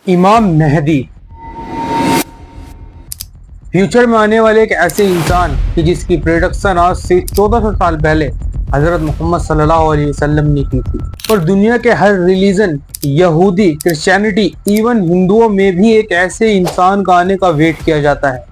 इमाम मेहदी फ्यूचर में आने वाले एक ऐसे इंसान कि जिसकी प्रेडिक्शन आज से 1400 साल पहले हजरत मोहम्मद सल्लल्लाहु अलैहि वसल्लम ने की थी। और दुनिया के हर रिलीजन, यहूदी, क्रिश्चियनिटी, इवन हिंदुओं में भी एक ऐसे इंसान का आने का वेट किया जाता है।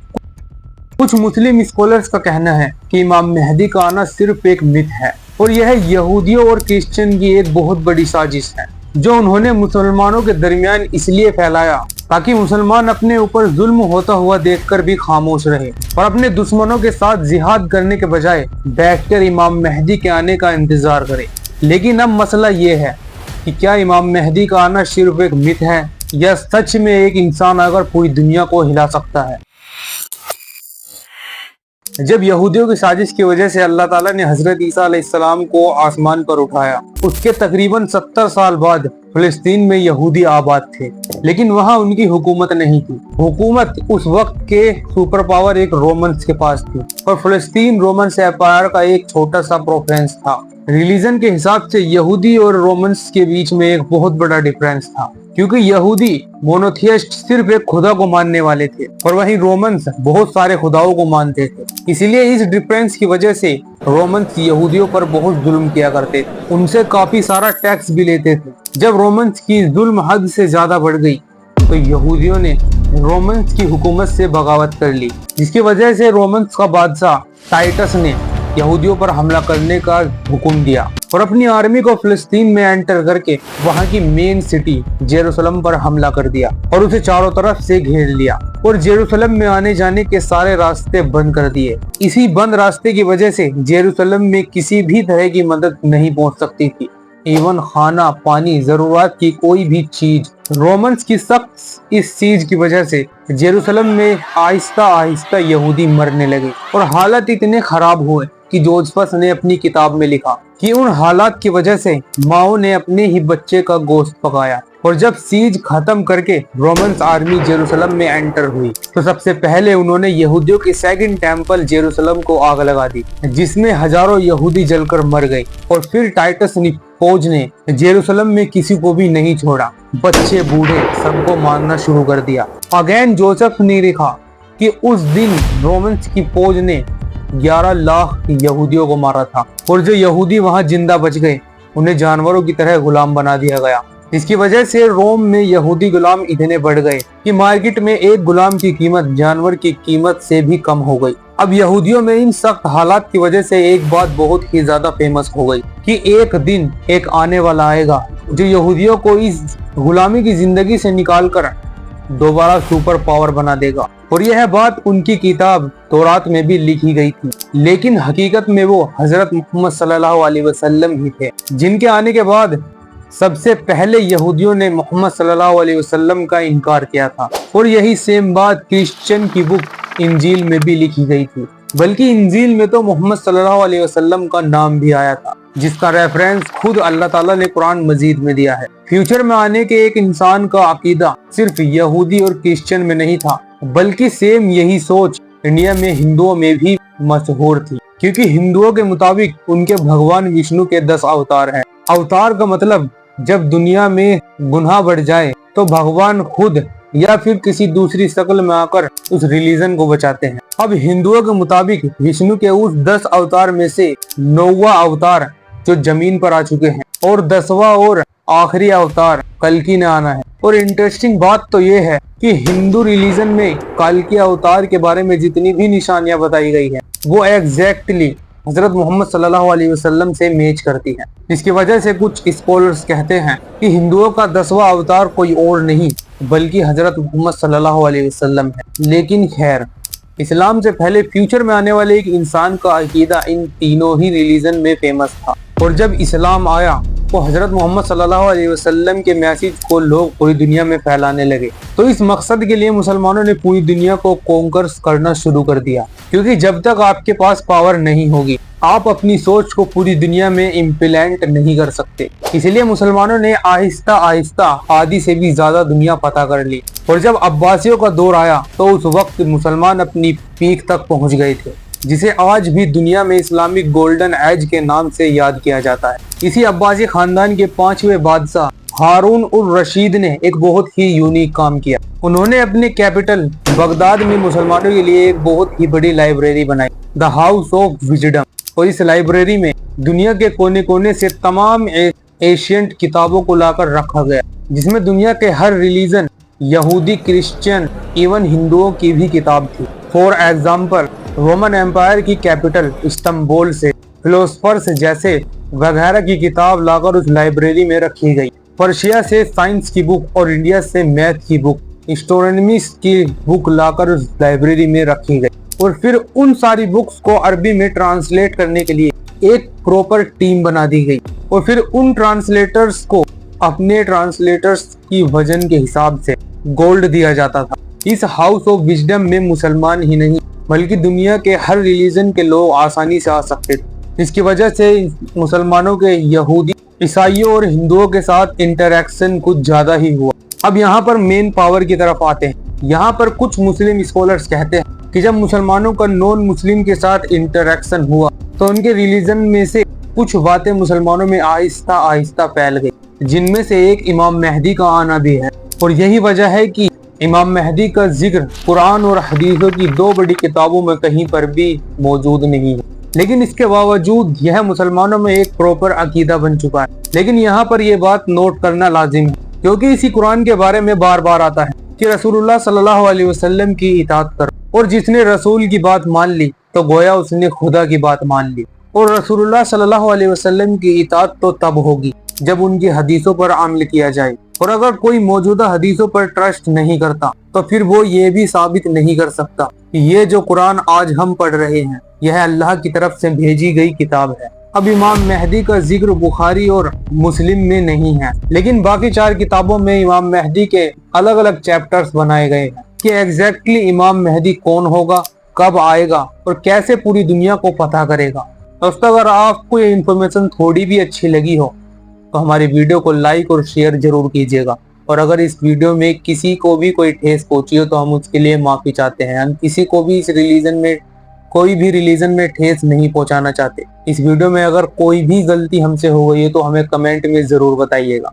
कुछ मुस्लिम स्कॉलर्स का कहना है कि इमाम मेहदी का आना सिर्फ एक मिथ है और यह यहूदियों और क्रिश्चियन की एक बहुत बड़ी साजिश है जो उन्होंने मुसलमानों के दरमियान इसलिए फैलाया ताकि मुसलमान अपने ऊपर जुल्म होता हुआ देखकर भी खामोश रहे और अपने दुश्मनों के साथ जिहाद करने के बजाय बैठकर इमाम मेहदी के आने का इंतजार करे। लेकिन अब मसला ये है कि क्या इमाम मेहदी का आना सिर्फ एक मिथ है या सच में एक इंसान अगर पूरी दुनिया को हिला सकता है। जब यहूदियों की साजिश की वजह से अल्लाह ताला ने हजरत ईसा अलैहिस्सलाम को आसमान पर उठाया, उसके तकरीबन 70 साल बाद फिलिस्तीन में यहूदी आबाद थे, लेकिन वहां उनकी हुकूमत नहीं थी। हुकूमत उस वक्त के सुपर पावर एक रोमन्स के पास थी और फिलिस्तीन रोमन्स एम्पायर का एक छोटा सा प्रोविंस था। रिलीजन के हिसाब से यहूदी और रोमन्स के बीच में एक बहुत बड़ा डिफरेंस था, क्योंकि यहूदी मोनोथियस्ट सिर्फ एक खुदा को मानने वाले थे और वहीं रोमन्स बहुत सारे खुदाओं को मानते थे। इसीलिए इस डिफरेंस की वजह से रोमन्स यहूदियों पर बहुत जुल्म किया करते थे, उनसे काफी सारा टैक्स भी लेते थे। जब रोमन्स की जुल्म हद से ज्यादा बढ़ गई तो यहूदियों ने रोमन्स की हुकूमत से बगावत कर ली, जिसकी वजह से रोमन्स का बादशाह टाइटस ने यहूदियों पर हमला करने का हुक्म दिया और अपनी आर्मी को फिलिस्तीन में एंटर करके वहां की मेन सिटी जेरूसलम पर हमला कर दिया और उसे चारों तरफ से घेर लिया और जेरूसलम में आने जाने के सारे रास्ते बंद कर दिए। इसी बंद रास्ते की वजह से जेरूसलम में किसी भी तरह की मदद नहीं पहुंच सकती थी, इवन खाना, पानी, जरूरत की कोई भी चीज। रोमन्स की सख्त इस चीज की वजह से जेरूसलम में आहिस्ता आहिस्ता यहूदी मरने लगे और हालत इतने खराब हुए कि जोसेफस ने अपनी किताब में लिखा कि उन हालात की वजह से माओ ने अपने ही बच्चे का गोश्त पकाया। और जब सीज खत्म करके रोमन्स आर्मी जेरूसलम में एंटर हुई तो सबसे पहले उन्होंने यहूदियों के सेकंड टेम्पल जेरूसलम को आग लगा दी, जिसमें हजारों यहूदी जलकर मर गए। और फिर टाइटस फौज ने जेरूसलम में किसी को भी नहीं छोड़ा, बच्चे बूढ़े सबको मारना शुरू कर दिया। अगेन जोसेफ ने लिखा कि उस दिन रोमन्स की फौज ने 11 लाख यहूदियों को मारा था और जो यहूदी वहां जिंदा बच गए उन्हें जानवरों की तरह गुलाम बना दिया गया। इसकी वजह से रोम में यहूदी गुलाम इतने बढ़ गए कि मार्केट में एक गुलाम की कीमत जानवर की कीमत से भी कम हो गई। अब यहूदियों में इन सख्त हालात की वजह से एक बात बहुत ही ज्यादा फेमस हो गई कि एक दिन एक आने वाला आएगा जो यहूदियों को इस गुलामी की जिंदगी से निकालकर दोबारा सुपर पावर बना देगा। और यह बात उनकी किताब तौरात में भी लिखी गई थी, लेकिन हकीकत में वो हजरत मोहम्मद सल्लल्लाहु अलैहि वसल्लम ही थे, जिनके आने के बाद सबसे पहले यहूदियों ने मोहम्मद सल्लल्लाहु अलैहि वसल्लम का इनकार किया था। और यही सेम बात क्रिश्चियन की बुक इंजील में भी लिखी गई थी, बल्कि इंजील में तो मोहम्मद सल्लल्लाहु अलैहि वसल्लम का नाम भी आया था, जिसका रेफरेंस खुद अल्लाह ताला ने कुरान मजीद में दिया है। फ्यूचर में आने के एक इंसान का अकीदा सिर्फ यहूदी और क्रिश्चियन में नहीं था, बल्कि सेम यही सोच इंडिया में हिंदुओं में भी मशहूर थी, क्योंकि हिंदुओं के मुताबिक उनके भगवान विष्णु के 10 अवतार हैं। अवतार का मतलब जब दुनिया में गुनाह बढ़ जाए तो भगवान खुद या फिर किसी दूसरी शक्ल में आकर उस रिलीजन को बचाते हैं। अब हिंदुओं के मुताबिक विष्णु के उस 10 अवतार में से 9वां अवतार जो जमीन पर आ चुके हैं और 10वां और आखिरी अवतार कल्कि ने आना है। और इंटरेस्टिंग बात तो ये है कि हिंदू रिलीजन में कल्कि अवतार के बारे में जितनी भी निशानियां बताई गई है वो एग्जैक्टली हजरत मोहम्मद सल्लल्लाहु अलैहि वसल्लम से मैच करती है। इसकी वजह से कुछ स्कॉलर्स कहते हैं कि हिंदुओं का 10वां अवतार कोई और नहीं बल्कि हजरत मोहम्मद सल्लल्लाहु अलैहि वसल्लम है। लेकिन खैर, इस्लाम से पहले फ्यूचर में आने वाले एक इंसान का अकीदा इन तीनों ही रिलीजन में फेमस था और जब इस्लाम आया तो हजरत मोहम्मद सल्लल्लाहु अलैहि वसल्लम के मैसेज को लोग पूरी दुनिया में फैलाने लगे। तो इस मकसद के लिए मुसलमानों ने पूरी दुनिया को कॉन्कर्स करना शुरू कर दिया, क्योंकि जब तक आपके पास पावर नहीं होगी आप अपनी सोच को पूरी दुनिया में इम्प्लीमेंट नहीं कर सकते। इसलिए मुसलमानों ने आहिस्ता आहिस्ता आधी से भी ज्यादा दुनिया पता कर ली और जब अब्बासियों का दौर आया तो उस वक्त मुसलमान अपनी पीक तक पहुंच गए थे, जिसे आज भी दुनिया में इस्लामिक गोल्डन एज के नाम से याद किया जाता है। इसी अब्बासी खानदान के 5वें बादशाह हारून उर रशीद ने एक बहुत ही यूनिक काम किया। उन्होंने अपने कैपिटल बगदाद में मुसलमानों के लिए एक बहुत ही बड़ी लाइब्रेरी बनाई, द हाउस ऑफ विजडम। और इस लाइब्रेरी में दुनिया के कोने कोने से तमाम एशियंट किताबों को लाकर रखा गया, जिसमें दुनिया के हर रिलीजन, यहूदी, क्रिश्चियन, इवन हिंदुओं की भी किताब थी। फॉर एग्जाम्पल, रोमन एम्पायर की कैपिटल इस्तांबुल से फिलोसफर्स जैसे वगैरह की किताब लाकर उस लाइब्रेरी में रखी गई। पर्शिया से साइंस की बुक और इंडिया से मैथ की बुक, एस्ट्रोनॉमी की बुक लाकर उस लाइब्रेरी में रखी गई। और फिर उन सारी बुक्स को अरबी में ट्रांसलेट करने के लिए एक प्रॉपर टीम बना दी गई। और फिर उन ट्रांसलेटर्स को अपने ट्रांसलेटर्स की वजन के हिसाब से गोल्ड दिया जाता था। इस हाउस ऑफ विजडम में मुसलमान ही नहीं बल्कि दुनिया के हर रिलीजन के लोग आसानी से आ सकते थे। इसकी वजह से मुसलमानों के यहूदी, ईसाइयों और हिंदुओं के साथ इंटरैक्शन कुछ ज्यादा ही हुआ। अब यहाँ पर मेन पावर की तरफ आते हैं। यहाँ पर कुछ मुस्लिम स्कॉलर्स कहते हैं कि जब मुसलमानों का नॉन मुस्लिम के साथ इंटरैक्शन हुआ तो उनके रिलीजन में से कुछ बातें मुसलमानों में आहिस्ता आहिस्ता फैल गई, जिनमें से एक इमाम मेहदी का आना भी है। और यही वजह है कि इमाम मेहदी का जिक्र कुरान और हदीसों की दो बड़ी किताबों में कहीं पर भी मौजूद नहीं है। लेकिन इसके बावजूद यह मुसलमानों में एक प्रॉपर अकीदा बन चुका है। लेकिन यहाँ पर यह बात नोट करना लाजिम है, क्योंकि इसी कुरान के बारे में बार बार आता है कि रसूलुल्लाह सल्लल्लाहु अलैहि वसल्लम की इताअत करो। और जिसने रसूल की बात मान ली तो गोया उसने खुदा की बात मान ली। और रसूलुल्लाह सल्लल्लाहु अलैहि वसल्लम की इताअत तो तब होगी जब उनकी हदीसों पर अमल किया जाए। और अगर कोई मौजूदा हदीसों पर ट्रस्ट नहीं करता तो फिर वो ये भी साबित नहीं कर सकता कि ये जो कुरान आज हम पढ़ रहे हैं यह अल्लाह की तरफ से भेजी गई किताब है। अब इमाम मेहदी का जिक्र बुखारी और मुस्लिम में नहीं है, लेकिन बाकी 4 किताबों में इमाम मेहदी के अलग अलग चैप्टर्स बनाए गए हैं कि एग्जैक्टली इमाम मेहदी कौन होगा, कब आएगा और कैसे पूरी दुनिया को फतह करेगा। दोस्तों, अगर आपको ये इन्फॉर्मेशन थोड़ी भी अच्छी लगी हो तो हमारी वीडियो को लाइक और शेयर जरूर कीजिएगा। और अगर इस वीडियो में किसी को भी कोई ठेस पहुंची हो तो हम उसके लिए माफी चाहते हैं। हम किसी को भी इस रिलीजन में, कोई भी रिलीजन में ठेस नहीं पहुंचाना चाहते। इस वीडियो में अगर कोई भी गलती हमसे हो गई है तो हमें कमेंट में जरूर बताइएगा।